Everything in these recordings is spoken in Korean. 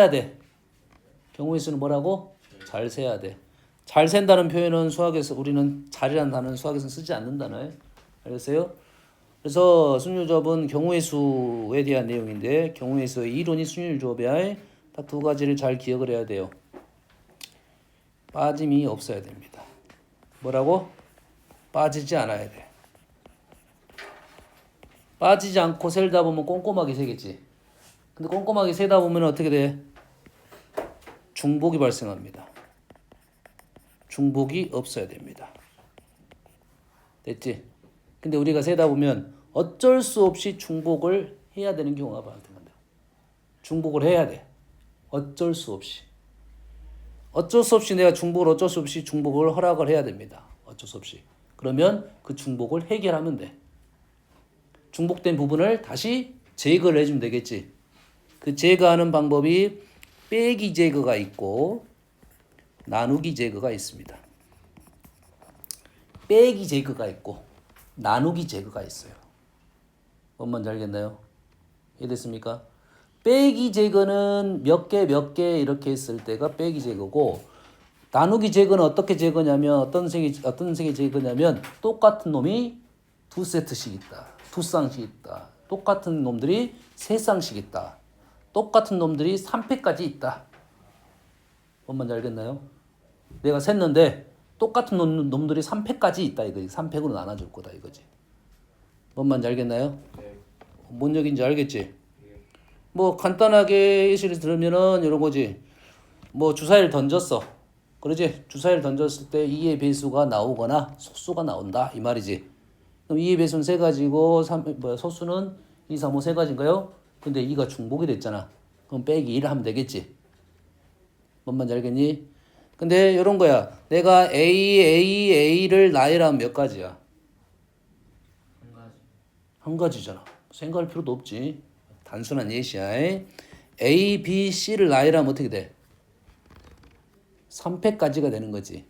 해야 돼. 경우의 수는 뭐라고? 잘 세야 돼. 잘 센다는 표현은 수학에서 우리는 잘이라는 단어는 수학에서 쓰지 않는 단어예요. 알겠어요? 그래서 순율조합은 경우의 수에 대한 내용인데 경우의 수의 이론이 순율조합이야. 딱 두 가지를 잘 기억을 해야 돼요. 빠짐이 없어야 됩니다. 뭐라고? 빠지지 않아야 돼. 빠지지 않고 세다 보면 꼼꼼하게 세겠지. 근데 꼼꼼하게 세다 보면 어떻게 돼? 중복이 발생합니다. 중복이 없어야 됩니다. 됐지? 근데 우리가 세다 보면 어쩔 수 없이 중복을 해야 되는 경우가 발생한다. 중복을 해야 돼. 어쩔 수 없이. 어쩔 수 없이 내가 중복을 어쩔 수 없이 중복을 허락을 해야 됩니다. 어쩔 수 없이. 그러면 그 중복을 해결하면 돼. 중복된 부분을 다시 제거를 해주면 되겠지. 그 제거하는 방법이 빼기 제거가 있고 나누기 제거가 있습니다. 빼기 제거가 있고 나누기 제거가 있어요. 뭔 말인지 알겠나요? 이해됐습니까? 빼기 제거는 몇 개 이렇게 했을 때가 빼기 제거고 나누기 제거는 어떻게 제거냐면 어떤 색이 제거냐면 똑같은 놈이 두 세트씩 있다. 두 쌍씩 있다. 똑같은 놈들이 세 쌍씩 있다. 똑같은 놈들이 3패까지 있다. 뭔 말인지 알겠나요? 내가 셌는데 똑같은 놈들이 3패까지 있다 이거지. 3팩으로 나눠줄 거다 이거지. 뭔 말인지 알겠나요? 네. 뭔 얘기인지 알겠지? 뭐 간단하게 예시를 들으면은 이런 거지. 뭐 주사위를 던졌어. 그러지? 주사위를 던졌을 때 2의 배수가 나오거나 소수가 나온다 이 말이지. 그럼 2의 배수는 세 가지고 소수는 2, 3, 5 세 가지인가요? 근데 2가 중복이 됐잖아. 그럼 빼기 1 하면 되겠지. 뭔 말인지 알겠니? 근데 이런 거야. 내가 A를 나열하면 몇 가지야? 한 가지. 한 가지잖아. 생각할 필요도 없지. 단순한 예시야. A, B, C를 나열하면 어떻게 돼? 3패까지가 되는 거지.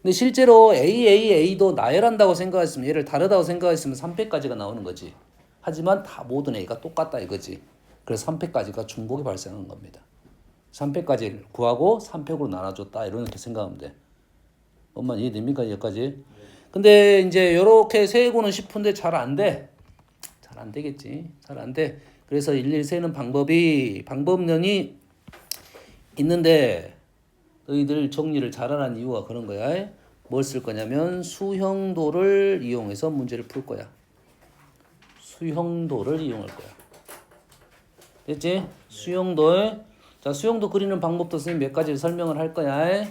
근데 실제로 A도 나열한다고 생각했으면 얘를 다르다고 생각했으면 3패까지가 나오는 거지. 하지만 다 모든 A가 똑같다 이거지. 그래서 3패까지가 중복이 발생한 겁니다. 3패까지 구하고 3팩으로 나눠줬다 이렇게 생각하면 돼. 엄마 이해됩니까 여기까지? 근데 이제 이렇게 세고는 싶은데 잘 안 돼. 잘 안 되겠지. 잘 안 돼. 그래서 일일이 세는 방법론이 있는데 너희들 정리를 잘하라는 이유가 그런 거야. 뭘 쓸 거냐면 수형도를 이용해서 문제를 풀 거야. 수형도를 이용할 거야. 됐지? 수형도에 자 수형도 그리는 방법도 선생님 몇 가지 설명을 할 거야.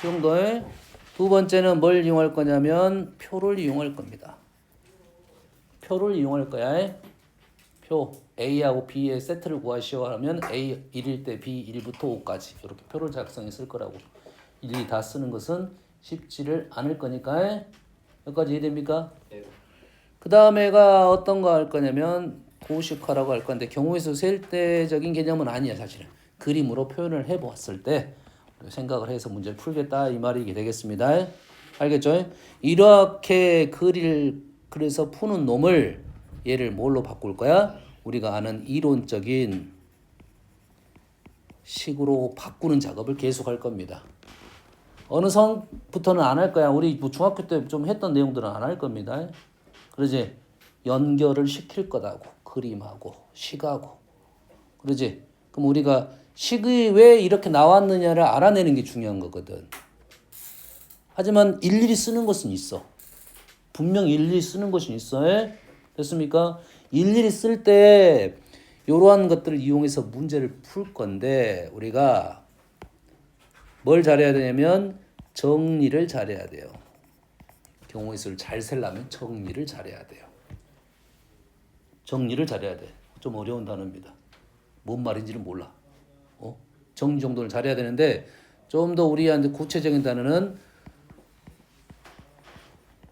수형도에 두 번째는 뭘 이용할 거냐면 표를 이용할 겁니다. 표를 이용할 거야. 표 A하고 B의 세트를 구하시오 하면 A 1일 때 B 1부터 5까지 이렇게 표를 작성해 쓸 거라고. 일일이 다 쓰는 것은 쉽지를 않을 거니까 여기까지 이해됩니까? 네. 그 다음에가 어떤 거 할 거냐면 고식화라고 할 건데 경우의 수 셀 때적인 개념은 아니야 사실은. 그림으로 표현을 해보았을 때 생각을 해서 문제를 풀겠다 이 말이 되겠습니다. 알겠죠? 이렇게 그래서 푸는 놈을 얘를 뭘로 바꿀 거야? 우리가 아는 이론적인 식으로 바꾸는 작업을 계속할 겁니다. 어느 선부터는 안 할 거야. 우리 뭐 중학교 때 좀 했던 내용들은 안 할 겁니다. 그러지? 연결을 시킬 거다고. 그림하고 식하고. 그러지? 그럼 우리가 식이 왜 이렇게 나왔느냐를 알아내는 게 중요한 거거든. 하지만 일일이 쓰는 것은 있어. 분명 일일이 쓰는 것이 있어. 됐습니까? 일일이 쓸 때 이러한 것들을 이용해서 문제를 풀 건데 우리가 뭘 잘해야 되냐면 정리를 잘해야 돼요. 경우의 수를 잘 세려면 정리를 잘해야 돼요. 정리를 잘해야 돼. 좀 어려운 단어입니다. 뭔 말인지는 몰라. 정리 정도를 잘해야 되는데 좀 더 우리한테 구체적인 단어는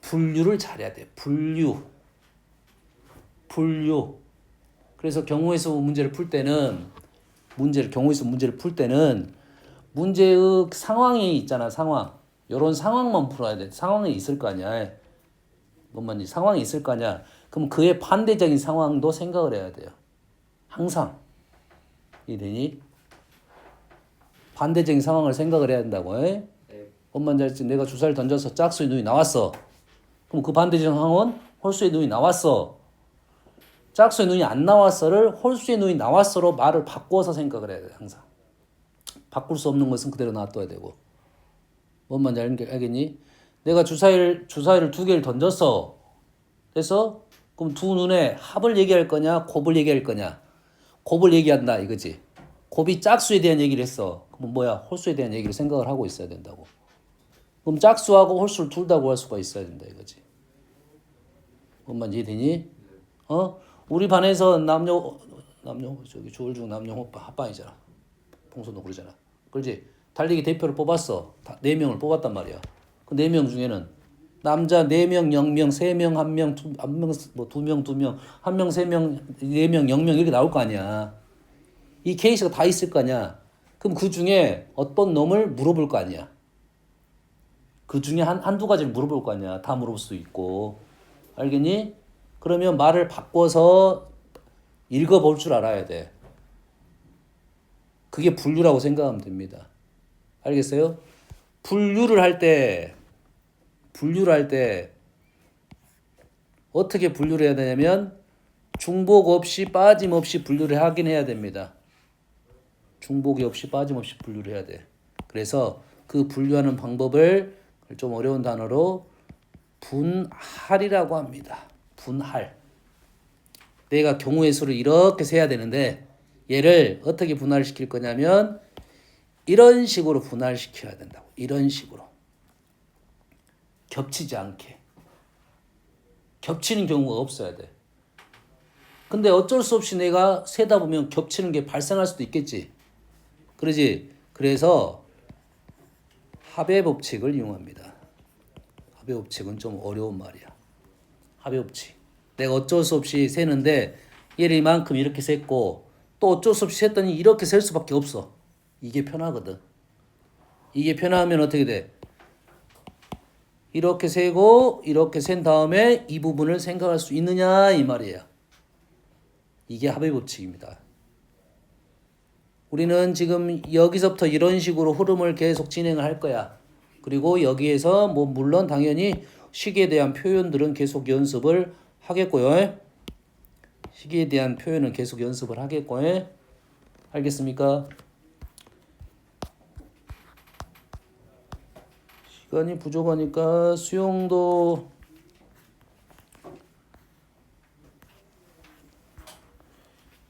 분류를 잘해야 돼. 분류. 그래서 경우의 수 문제를 풀 때는 경우의 수 문제를 풀 때는 문제의 상황이 있잖아. 상황. 이런 상황만 풀어야 돼. 상황이 있을 거 아니야. 뭔 말인지 상황이 있을 거 아니야. 그럼 그의 반대적인 상황도 생각을 해야 돼요. 항상. 이해되니? 반대적인 상황을 생각을 해야 된다고. 에? 네. 원만 잘지 내가 주사를 던져서 짝수의 눈이 나왔어. 그럼 그 반대적인 상황은 홀수의 눈이 나왔어. 짝수의 눈이 안 나왔어를 홀수의 눈이 나왔어로 말을 바꿔서 생각을 해야 돼 항상. 바꿀 수 없는 것은 그대로 놔둬야 되고. 뭔 말인지 알겠니? 내가 주사위를 두 개를 던졌어. 그래서 그럼 두 눈의 합을 얘기할 거냐 곱을 얘기할 거냐. 곱을 얘기한다 이거지. 곱이 짝수에 대한 얘기를 했어. 그럼 뭐야? 홀수에 대한 얘기를 생각을 하고 있어야 된다고. 그럼 짝수하고 홀수를 둘 다 구할 수가 있어야 된다 이거지. 뭔 말인지 이해되니? 우리 반에서 남녀 저기 조울중 남녀 합반이잖아. 봉선도 그러잖아. 그렇지? 달리기 대표를 뽑았어. 4명을 뽑았단 말이야. 그 4명 중에는 남자 4명, 0명, 3명, 1명, 1명, 뭐 2명, 2명, 1명, 3명, 4명, 0명 이렇게 나올 거 아니야. 이 케이스가 다 있을 거 아니야. 그럼 그 중에 어떤 놈을 물어볼 거 아니야. 그 중에 한두 가지를 물어볼 거 아니야. 다 물어볼 수도 있고. 알겠니? 그러면 말을 바꿔서 읽어볼 줄 알아야 돼. 그게 분류라고 생각하면 됩니다. 알겠어요? 분류를 할 때 어떻게 분류를 해야 되냐면 중복 없이 빠짐없이 분류를 하긴 해야 됩니다. 중복이 없이 빠짐없이 분류를 해야 돼. 그래서 그 분류하는 방법을 좀 어려운 단어로 분할이라고 합니다. 분할. 내가 경우의 수를 이렇게 세야 되는데 얘를 어떻게 분할시킬 거냐면 이런 식으로 분할시켜야 된다고. 이런 식으로. 겹치지 않게. 겹치는 경우가 없어야 돼. 근데 어쩔 수 없이 내가 세다 보면 겹치는 게 발생할 수도 있겠지. 그러지? 그래서 합의 법칙을 이용합니다. 합의 법칙은 좀 어려운 말이야. 합의 법칙. 내가 어쩔 수 없이 세는데 얘를 이만큼 이렇게 셌고 또 어쩔 수 없이 셌더니 이렇게 셀 수밖에 없어. 이게 편하거든. 이게 편하면 어떻게 돼? 이렇게 세고 이렇게 센 다음에 이 부분을 생각할 수 있느냐 이 말이에요. 이게 합의 법칙입니다. 우리는 지금 여기서부터 이런 식으로 흐름을 계속 진행을 할 거야. 그리고 여기에서 뭐 물론 당연히 식에 대한 표현들은 계속 연습을 하겠고요. 식에 대한 표현은 계속 연습을 하겠고요. 알겠습니까? 시간이 부족하니까 수용도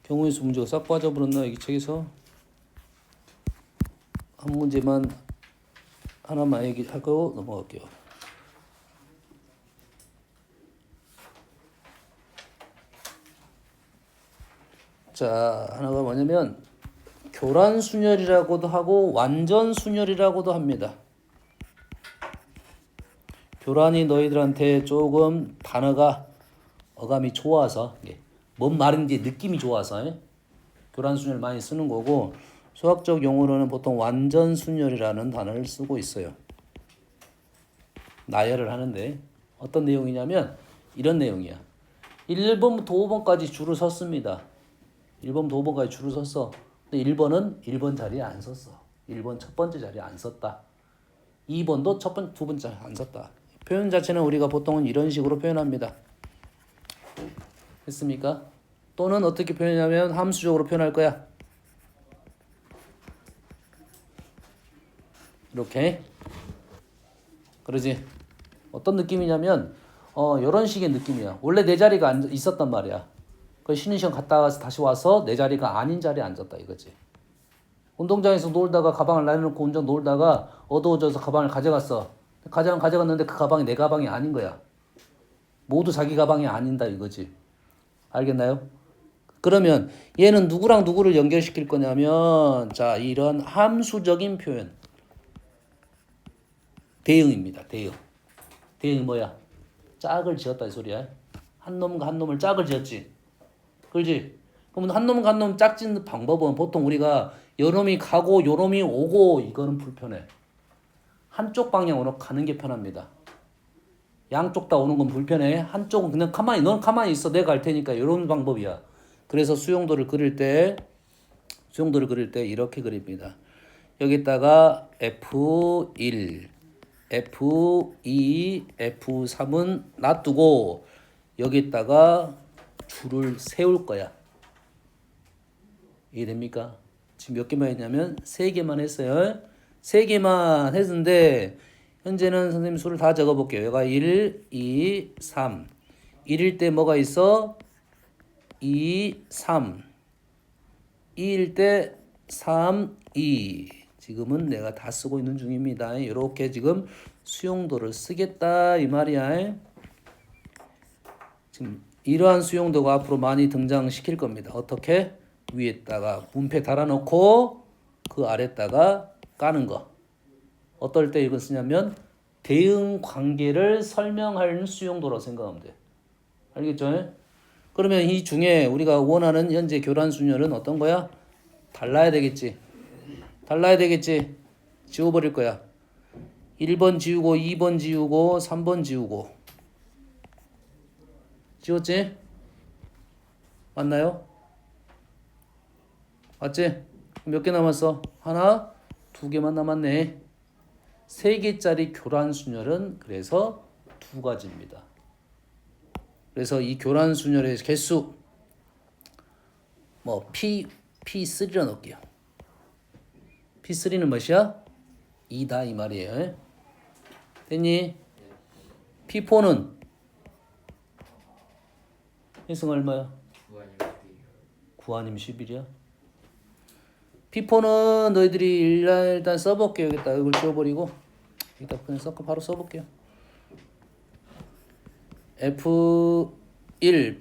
경우의 수 문제가 싹 빠져버렸나 이 책에서. 한 문제만 하나만 얘기하고 넘어갈게요. 자, 하나가 뭐냐면 교란순열이라고도 하고 완전순열이라고도 합니다. 교란이 너희들한테 조금 단어가 어감이 좋아서 뭔 말인지 느낌이 좋아서 교란순열 많이 쓰는 거고 수학적 용어로는 보통 완전순열이라는 단어를 쓰고 있어요. 나열을 하는데 어떤 내용이냐면 이런 내용이야. 1번부터 5번까지 줄을 섰습니다. 1번부터 5번까지 줄을 섰어. 근데 1번은 1번 자리에 안 섰어. 1번 첫 번째 자리에 안 섰다. 2번도 두 번째 자리에 안 섰다. 표현 자체는 우리가 보통은 이런 식으로 표현합니다. 했습니까? 또는 어떻게 표현하냐면 함수적으로 표현할 거야. 이렇게. 그러지? 어떤 느낌이냐면 이런 식의 느낌이야. 원래 내 자리가 있었단 말이야. 그 쉬는 시간 갔다 와서 다시 와서 내 자리가 아닌 자리에 앉았다 이거지. 운동장에서 놀다가 가방을 내려놓고 운동 놀다가 어두워져서 가방을 가져갔어. 가져갔는데 그 가방이 내 가방이 아닌 거야. 모두 자기 가방이 아닌다 이거지. 알겠나요? 그러면 얘는 누구랑 누구를 연결시킬 거냐면 자 이런 함수적인 표현. 대응입니다. 대응이 뭐야? 짝을 지었다 이 소리야. 한 놈과 한 놈을 짝을 지었지. 그렇지? 그럼 한 놈과 한 놈 짝 짓는 방법은 보통 우리가 요 놈이 가고 요 놈이 오고 이거는 불편해. 한쪽 방향으로 가는 게 편합니다. 양쪽 다 오는 건 불편해. 한쪽은 그냥 넌 가만히 있어. 내가 갈 테니까 이런 방법이야. 그래서 수용도를 그릴 때 이렇게 그립니다. 여기다가 F1, F2, F3은 놔두고 여기다가 줄을 세울 거야. 이해됩니까? 지금 몇 개만 했냐면 3개만 했어요. 3개만 했는데 현재는 선생님 수를 다 적어볼게요. 여기가 1, 2, 3. 1일 때 뭐가 있어? 2, 3. 2일 때 3, 2. 지금은 내가 다 쓰고 있는 중입니다. 이렇게 지금 수용도를 쓰겠다 이 말이야. 지금 이러한 수용도가 앞으로 많이 등장시킬 겁니다. 어떻게? 위에다가 문패 달아놓고 그 아래다가 까는 거. 어떨 때 이걸 쓰냐면 대응 관계를 설명하는 수용도라고 생각하면 돼. 알겠죠? 그러면 이 중에 우리가 원하는 현재 교란 순열은 어떤 거야? 달라야 되겠지. 달라야 되겠지. 지워버릴 거야. 1번 지우고 2번 지우고 3번 지우고. 지웠지? 맞나요? 맞지? 몇 개 남았어? 하나, 2개만 남았네. 3개짜리 교란순열은 그래서 2가지입니다. 그래서 이 교란순열의 개수 뭐 P3라 넣을게요. P3는 몇이야? 2다 이 말이에요. 됐니? P4는 희승 얼마야? 9 아니면 11이야? P4는 너희들이 일단 써볼게요. 여기다 이걸 지워버리고 여기다 그냥 바로 써볼게요. F1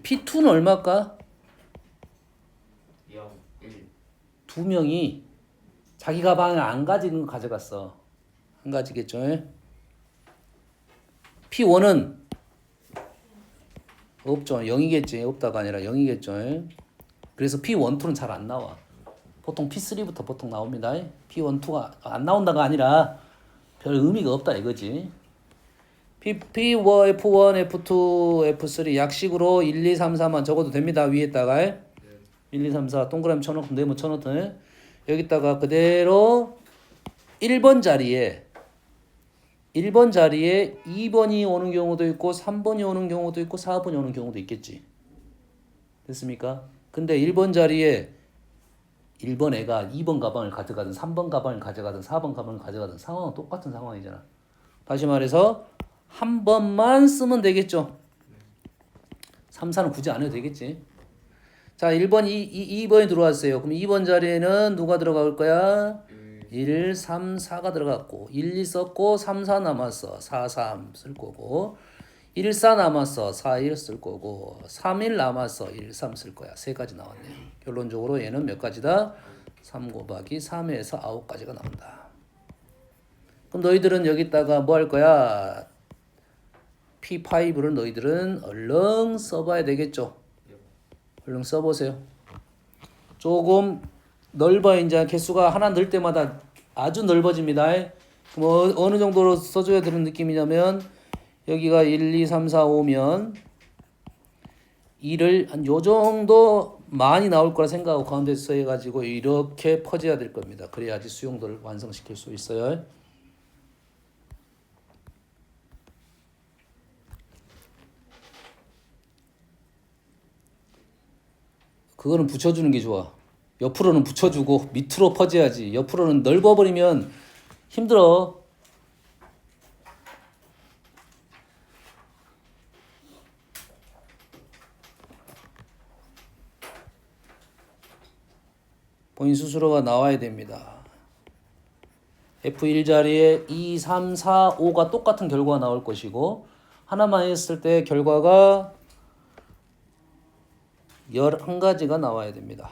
P2는 얼마일까? 0, 1. 2명이 자기 가방을 안 가지는 거 가져갔어. 안 가지겠죠? P1은 없죠. 0이겠지. 없다가 아니라 0이겠죠. 그래서 P1, 2는 잘 안 나와. 보통 P3부터 보통 나옵니다. P1, 2가 안 나온다가 아니라 별 의미가 없다 이거지. F1, F2, F3 약식으로 1, 2, 3, 4만 적어도 됩니다. 위에다가 1, 2, 3, 4 동그라미 쳐놓고 네모 쳐놓든 여기다가 그대로 1번 자리에 2번이 오는 경우도 있고 3번이 오는 경우도 있고 4번이 오는 경우도 있겠지. 됐습니까? 근데 1번 자리에 1번 애가 2번 가방을 가져가든 3번 가방을 가져가든 4번 가방을 가져가든 상황은 똑같은 상황이잖아. 다시 말해서 한 번만 쓰면 되겠죠. 3, 4는 굳이 안 해도 되겠지. 자, 1번, 2번이 들어왔어요. 그럼 2번 자리에는 누가 들어갈 거야? 1, 3, 4가 들어갔고 1, 2 썼고 3, 4 남았어. 4, 3 쓸 거고 1, 4 남았어. 4, 1 쓸 거고 3, 1 남았어. 1, 3 쓸 거야. 3가지 나왔네요. 결론적으로 얘는 몇 가지다? 3 곱하기 3에서 9가지가 나온다. 그럼 너희들은 여기다가 뭐 할 거야? P5를 너희들은 얼른 써봐야 되겠죠? 얼른 써보세요. 조금 넓어. 이제 개수가 하나 늘 때마다 아주 넓어집니다. 그럼 어느 정도로 써줘야 되는 느낌이냐면 여기가 1, 2, 3, 4, 5면 2를 한 요 정도 많이 나올 거라 생각하고 가운데 써가지고 이렇게 퍼져야 될 겁니다. 그래야지 수용도를 완성시킬 수 있어요. 그거는 붙여주는 게 좋아. 옆으로는 붙여주고 밑으로 퍼져야지. 옆으로는 넓어버리면 힘들어. 본인 스스로가 나와야 됩니다. F1 자리에 2, 3, 4, 5가 똑같은 결과가 나올 것이고 하나만 했을 때 결과가 11가지가 나와야 됩니다.